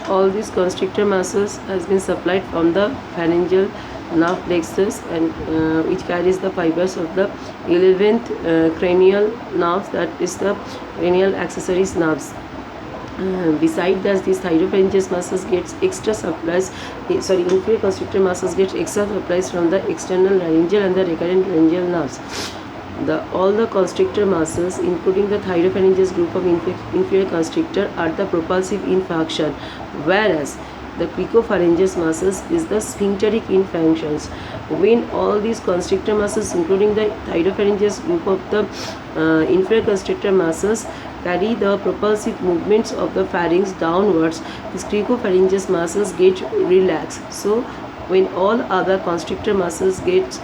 all these constrictor muscles has been supplied from the pharyngeal nerve plexus, and which carries the fibers of the 11th cranial nerves, that is the cranial accessories nerves. Beside that, these thyropharyngeal muscles gets extra supplies, inferior constrictor muscles get extra supplies from the external laryngeal and the recurrent laryngeal nerves. All the constrictor muscles, including the thyropharyngeal group of inferior constrictor, are the propulsive in function, whereas the cricopharyngeal muscles is the sphincteric in functions. When all these constrictor muscles, including the thyropharyngeal group of the inferior constrictor muscles, carry the propulsive movements of the pharynx downwards, these cricopharyngeal muscles get relaxed. So when all other constrictor muscles get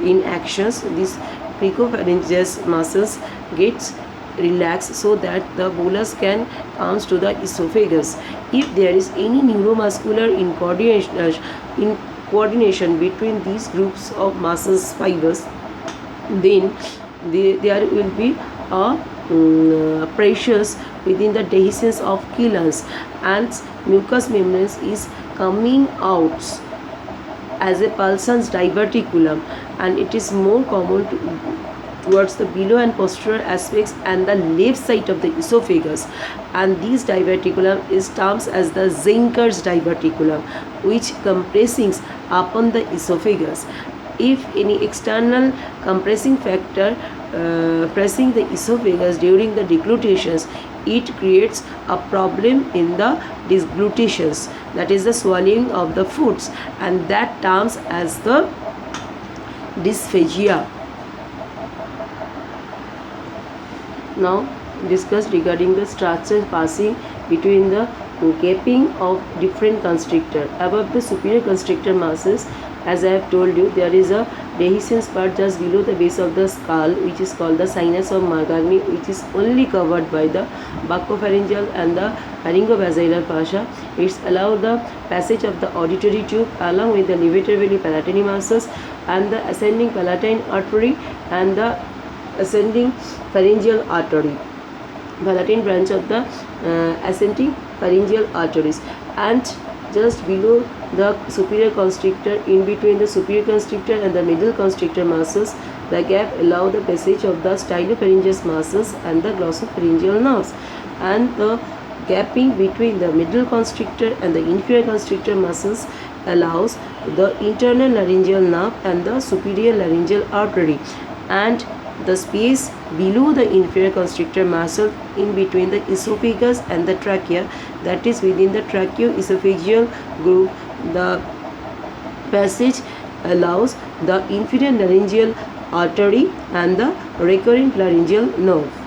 in actions, these cricopharyngeal muscles gets relaxed so that the bolus can comes to the esophagus. If there is any neuromuscular coordination between these groups of muscles fibers, then there will be a pressures within the dehiscence of chylons, and mucous membranes is coming out as a pulsans diverticulum, and it is more common towards the below and posterior aspects and the left side of the esophagus, and this diverticulum is termed as the Zenker's diverticulum, which compressing upon the esophagus. If any external compressing factor pressing the esophagus during the deglutitions, it creates a problem in the disglutations, that is the swallowing of the foods, and that terms as the dysphagia. Now discuss regarding the structure passing between the gaping of different constrictor. Above the superior constrictor muscles, as I have told you, there is a dehiscence part just below the base of the skull, which is called the sinus of Margami, which is only covered by the buccopharyngeal and the pharyngobasilar fascia. It allows the passage of the auditory tube along with the levator velli palatini muscles and the ascending palatine artery and the ascending pharyngeal artery, palatine branch of the ascending pharyngeal arteries, and just below the superior constrictor, in between the superior constrictor and the middle constrictor muscles, the gap allow the passage of the stylopharyngeal muscles and the glossopharyngeal nerves, and the gapping between the middle constrictor and the inferior constrictor muscles allows the internal laryngeal nerve and the superior laryngeal artery, and the space below the inferior constrictor muscle in between the esophagus and the trachea, that is within the tracheoesophageal group, the passage allows the inferior laryngeal artery and the recurrent laryngeal nerve.